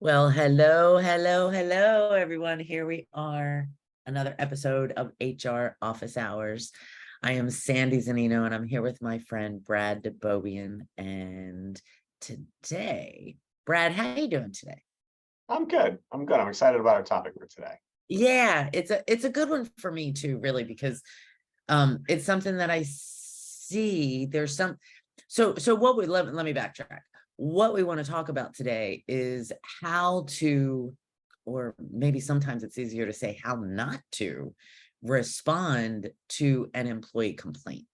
Well, hello, everyone. Here we are, another episode of HR Office Hours. I am Sandy Zannino, and I'm here with my friend Brad deBeaubien. And today, Brad, how you doing today? I'm good. I'm excited about our topic for today. Yeah, it's a good one for me too, really, because it's something that I see. There's some so what we let me backtrack. What we want to talk about today is how to, or maybe sometimes it's easier to say how not to respond to an employee complaint.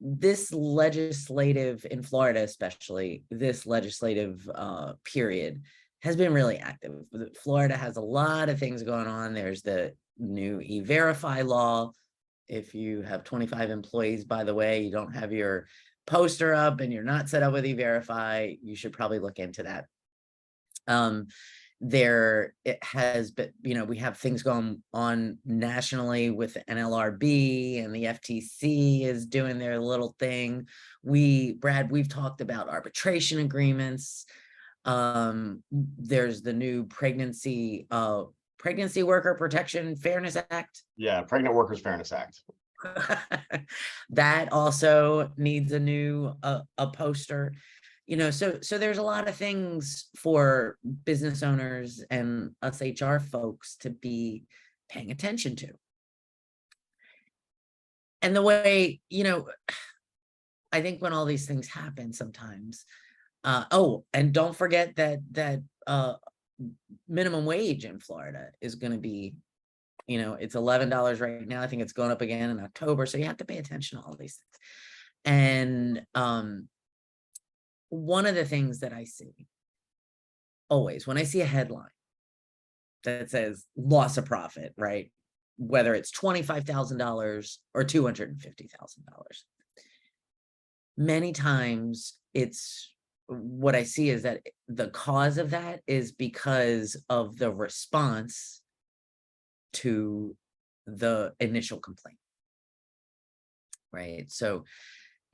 This legislative in Florida, especially this legislative period, has been really active. Florida has a lot of things going on. There's the new E-Verify law. If you have 25 employees, by the way, you don't have your poster up and you're not set up with E-Verify, you should probably look into that. There it has been, we have things going on nationally with the NLRB, and the FTC is doing their little thing. Brad, we've talked about arbitration agreements. There's the new Pregnancy Worker Protection Fairness Act. Yeah, Pregnant Workers Fairness Act. That also needs a new a poster. So there's a lot of things for business owners and us HR folks to be paying attention to. And the way, I think when all these things happen sometimes, and don't forget that minimum wage in Florida is going to be, it's $11 right now. I think it's going up again in October. So you have to pay attention to all these things. And one of the things that I see always when I see a headline that says loss of profit, right? Whether it's $25,000 or $250,000, many times it's what I see is that the cause of that is because of the response to the initial complaint, right? So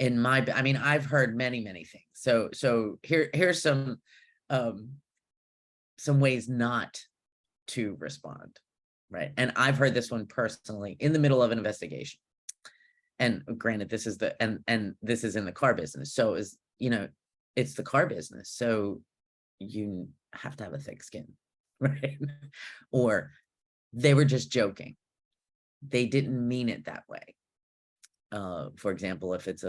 I've heard many things. So here's some ways not to respond, right? And I've heard this one personally in the middle of an investigation. And granted, this is this is in the car business. So it's the car business. So you have to have a thick skin, right? Or they were just joking. They didn't mean it that way. For example, if it's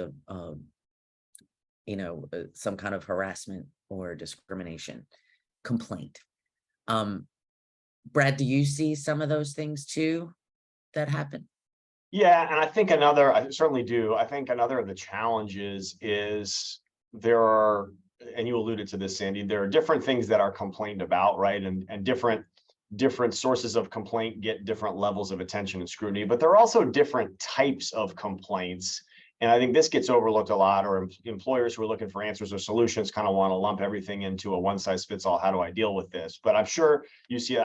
some kind of harassment or discrimination complaint. Brad, do you see some of those things too that happen? Yeah, and I certainly do. I think another of the challenges is and you alluded to this, Sandy, there are different things that are complained about, right? And different sources of complaint get different levels of attention and scrutiny, but there are also different types of complaints. And I think this gets overlooked a lot, or employers who are looking for answers or solutions kind of want to lump everything into a one size fits all. How do I deal with this? But I'm sure you see,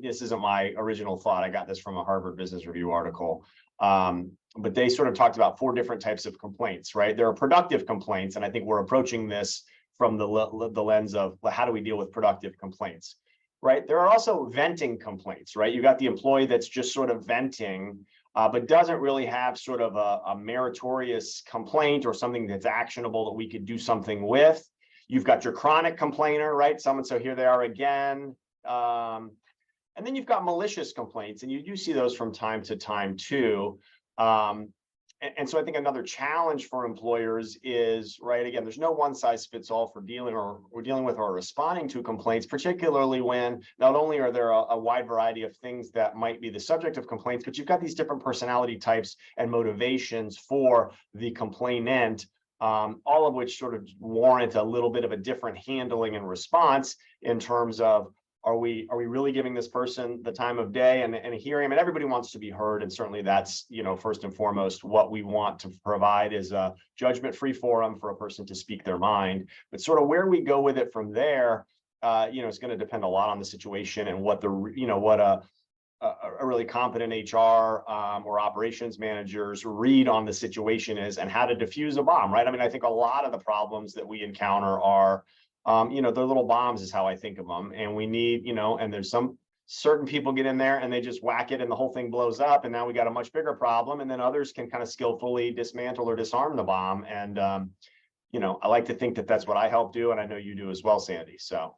this isn't my original thought. I got this from a Harvard Business Review article. But they sort of talked about 4 different types of complaints, right? There are productive complaints. And I think we're approaching this from the lens of how do we deal with productive complaints? Right. There are also venting complaints, right? You got the employee that's just sort of venting, but doesn't really have sort of a meritorious complaint or something that's actionable that we could do something with. You've got your chronic complainer, right? So here they are again. And then you've got malicious complaints, and you do see those from time to time too. And so I think another challenge for employers is, right, again, there's no one size fits all for dealing with or responding to complaints, particularly when not only are there a wide variety of things that might be the subject of complaints, but you've got these different personality types and motivations for the complainant, all of which sort of warrant a little bit of a different handling and response in terms of, are we really giving this person the time of day and hearing? I mean, everybody wants to be heard, and certainly that's, first and foremost, what we want to provide is a judgment-free forum for a person to speak their mind. But sort of where we go with it from there, it's going to depend a lot on the situation and what a really competent HR or operations managers read on the situation is, and how to diffuse a bomb, right? I mean, I think a lot of the problems that we encounter are You know, they're little bombs is how I think of them. And we need, you know, and there's some certain people get in there and they just whack it and the whole thing blows up. And now we got a much bigger problem. And then others can kind of skillfully dismantle or disarm the bomb. And, you know, I like to think that that's what I help do. And I know you do as well, Sandy. So,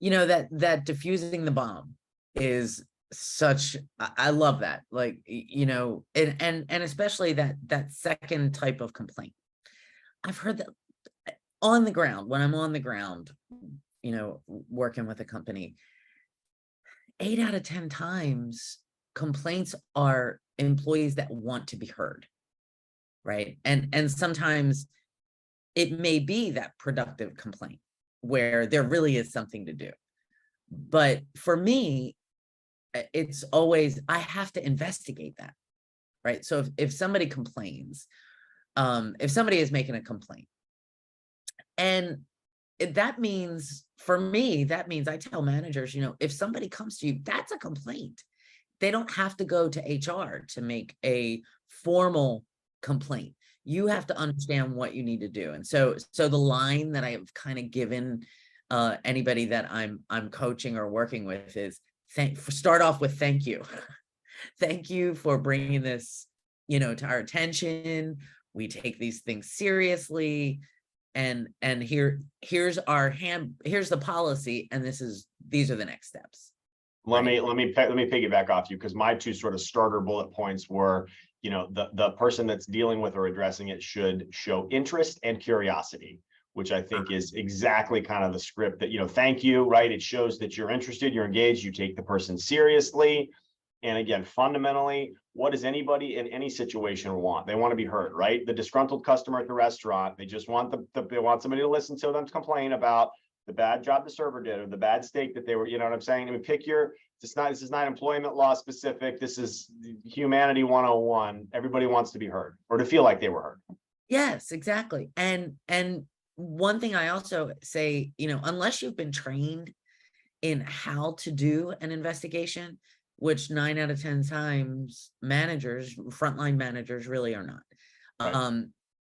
You know, that diffusing the bomb is such, I love that. Like, you know, and especially that second type of complaint. I've heard that on the ground, when I'm on the ground, you know, working with a company, 8 out of 10 times complaints are employees that want to be heard, right? And sometimes it may be that productive complaint where there really is something to do. But for me, it's always, I have to investigate that, right? So if somebody complains, if somebody is making a complaint, and that means, for me, that means I tell managers, you know, if somebody comes to you, that's a complaint. They don't have to go to HR to make a formal complaint. You have to understand what you need to do. And so the line that I've kind of given anybody that I'm coaching or working with is start off with thank you. Thank you for bringing this, you know, to our attention. We take these things seriously. And here's the policy, and these are the next steps. let me piggyback off you, because my two sort of starter bullet points were, you know, the person that's dealing with or addressing it should show interest and curiosity, which I think is exactly kind of the script that, you know, thank you, right? It shows that you're interested, you're engaged, you take the person seriously. And again, fundamentally, what does anybody in any situation want? They want to be heard, right? The disgruntled customer at the restaurant, they just want they want somebody to listen to them to complain about the bad job the server did or the bad steak that they were, you know what I'm saying? I mean, this is not employment law specific. This is humanity 101. Everybody wants to be heard or to feel like they were heard. Yes, exactly. And one thing I also say, you know, unless you've been trained in how to do an investigation, which 9 out of 10 times managers, frontline managers really are not. Right.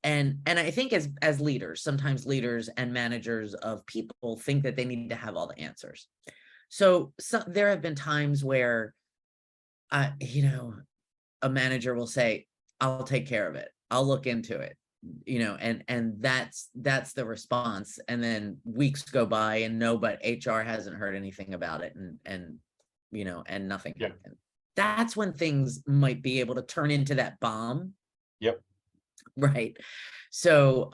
And I think as leaders, sometimes leaders and managers of people think that they need to have all the answers. So there have been times where, you know, a manager will say, I'll take care of it. I'll look into it, you know, and that's the response. And then weeks go by and but HR hasn't heard anything about it. And you know, and nothing happened. That's when things might be able to turn into that bomb. Yep. Right. So,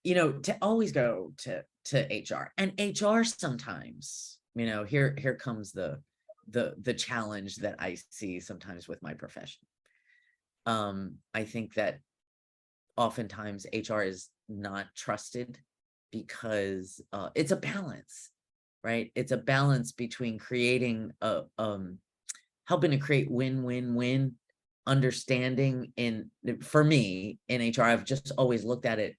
you know, to always go to HR, and HR sometimes, you know, here comes the challenge that I see sometimes with my profession. I think that oftentimes HR is not trusted because it's a balance. Right? It's a balance between creating helping to create win-win-win understanding for me in HR. I've just always looked at it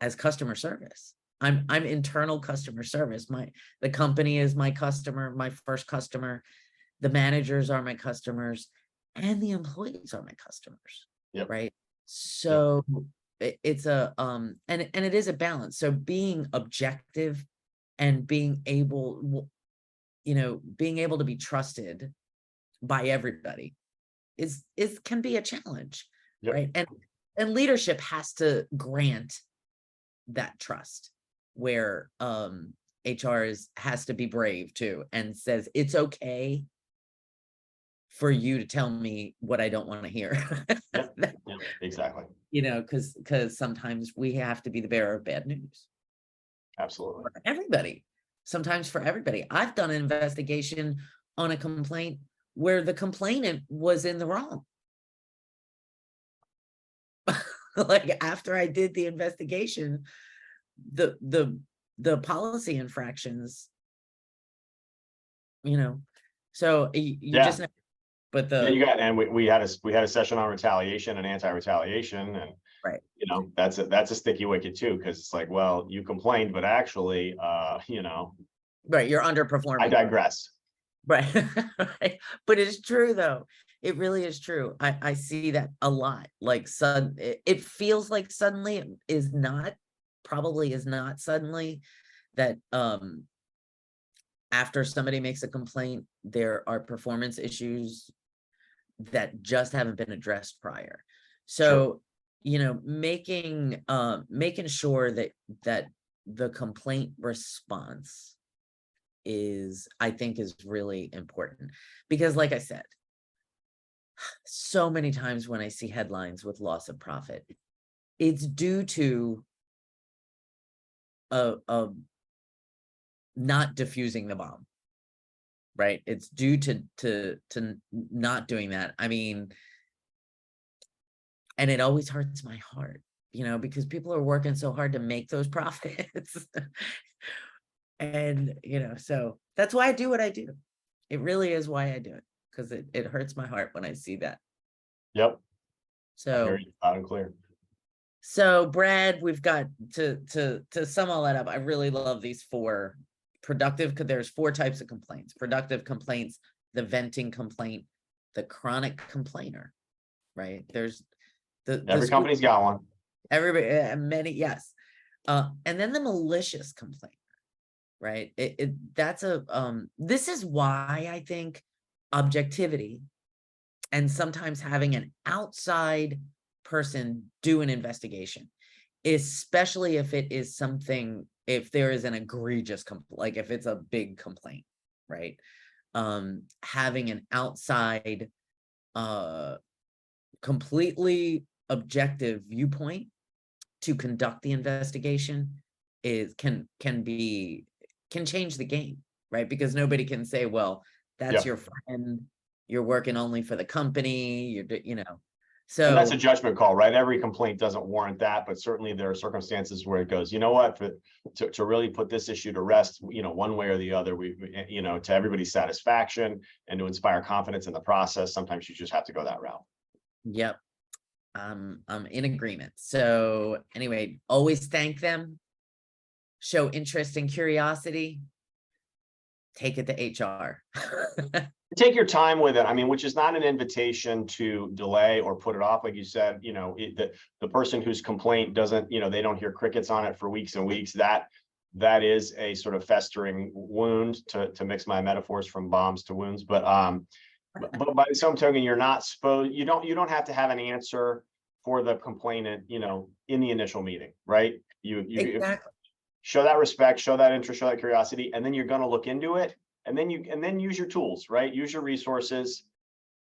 as customer service. I'm internal customer service. The company is my customer, my first customer. The managers are my customers, and the employees are my customers. Yep. Right? So it's a and it is a balance. So being objective and being able, you know, being able to be trusted by everybody can be a challenge. Yep. Right? And leadership has to grant that trust, where HR has to be brave too and says it's okay for you to tell me what I don't want to hear. Yep, exactly. You know, because sometimes we have to be the bearer of bad news. Absolutely. For everybody. Sometimes for everybody. I've done an investigation on a complaint where the complainant was in the wrong. Like after I did the investigation, the policy infractions, you know, so you just know, but and we had a session on retaliation and anti-retaliation, and right, you know, that's a sticky wicket too, because it's like, well, you complained, but actually, you know, right, you're underperforming. I digress. Right. Right. But it's true though. It really is true. I see that a lot. Like it feels like suddenly it is not, probably is not suddenly that after somebody makes a complaint, there are performance issues that just haven't been addressed prior. So, you know, making sure that the complaint response is, I think, is really important, because like I said, so many times when I see headlines with loss of profit, it's due to a not diffusing the bomb, right? It's due to not doing that. I mean, and it always hurts my heart, you know, because people are working so hard to make those profits. And, you know, so that's why I do what I do. It really is why I do it, because it hurts my heart when I see that. Yep. I hear So, you loud and clear. so Brad, we've got to sum all that up. I really love these four productive, because there's four types of complaints: productive complaints, the venting complaint, the chronic complainer, right? There's Every company's got one. everybody, many, yes. And then the malicious complaint, right? That's this is why I think objectivity and sometimes having an outside person do an investigation, especially if it is something, if there is an egregious complaint, like if it's a big complaint, right? Having an outside, completely objective viewpoint to conduct the investigation can change the game, right? Because nobody can say, well, that's Yeah. your friend, you're working only for the company, you know. And that's a So judgment call, right? Every complaint doesn't warrant that, but certainly there are circumstances where it goes, you know what, to really put this issue to rest, you know, one way or the other, you know, to everybody's satisfaction and to inspire confidence in the process, sometimes you just have to go that route. yep, I'm in agreement. So anyway, always thank them, show interest and curiosity, take it to HR. Take your time with it. I mean, which is not an invitation to delay or put it off. Like you said, you know, the person whose complaint doesn't, you know, they don't hear crickets on it for weeks and weeks. That is a sort of festering wound, to mix my metaphors from bombs to wounds. But by the same token, you're not supposed, you don't have to have an answer for the complainant, you know, in the initial meeting, right? You Exactly. show that respect, show that interest, show that curiosity, and then you're going to look into it. And then use your tools, right? Use your resources,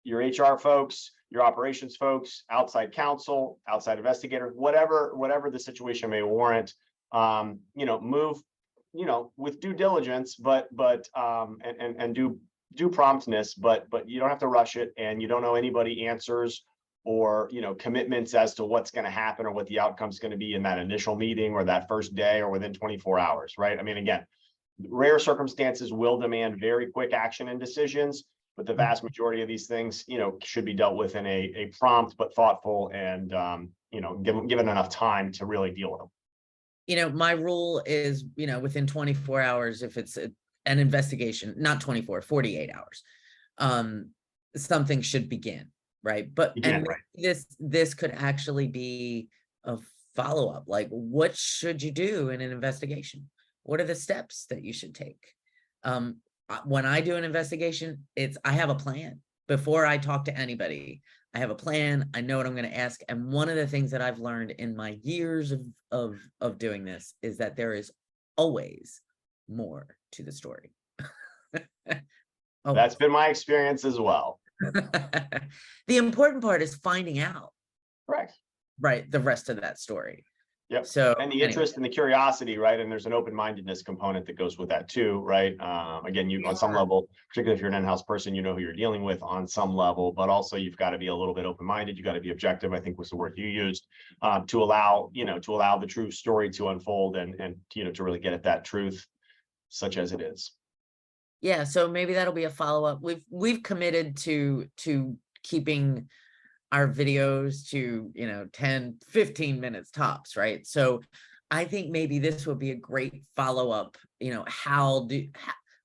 your HR folks, your operations folks, outside counsel, outside investigator, whatever the situation may warrant. You know, move, you know, with due diligence, but and do promptness, but you don't have to rush it, and you don't know anybody answers or, you know, commitments as to what's going to happen or what the outcome is going to be in that initial meeting or that first day or within 24 hours, right? I mean, again, rare circumstances will demand very quick action and decisions, but the vast majority of these things, you know, should be dealt with in a prompt but thoughtful and, you know, given enough time to really deal with them. You know, my rule is, you know, within 24 hours, if it's an investigation, not 24, 48 hours, something should begin, right? But Again, right. this could actually be a follow-up. Like, what should you do in an investigation? What are the steps that you should take? When I do an investigation, I have a plan. Before I talk to anybody, I have a plan. I know what I'm going to ask. And one of the things that I've learned in my years of doing this is that there is always more to the story. That's been my experience as well. The important part is finding out, Correct. right, the rest of that story. Yep. So and the interest and the curiosity, right? And there's an open-mindedness component that goes with that too, right? Again, you on some level, particularly if you're an in-house person, you know who you're dealing with on some level, but also you've got to be a little bit open-minded. You got to be objective, I think was the word you used, to allow the true story to unfold and you know, to really get at that truth, such as it is. Yeah, so maybe that'll be a follow-up. We've committed to keeping our videos to, you know, 10, 15 minutes tops, right? So I think maybe this would be a great follow-up, you know,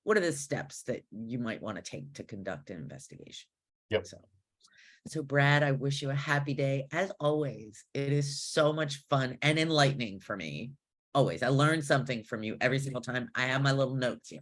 what are the steps that you might want to take to conduct an investigation? Yep. So Brad, I wish you a happy day. As always, it is so much fun and enlightening for me always. I learn something from you every single time. I have my little notes here.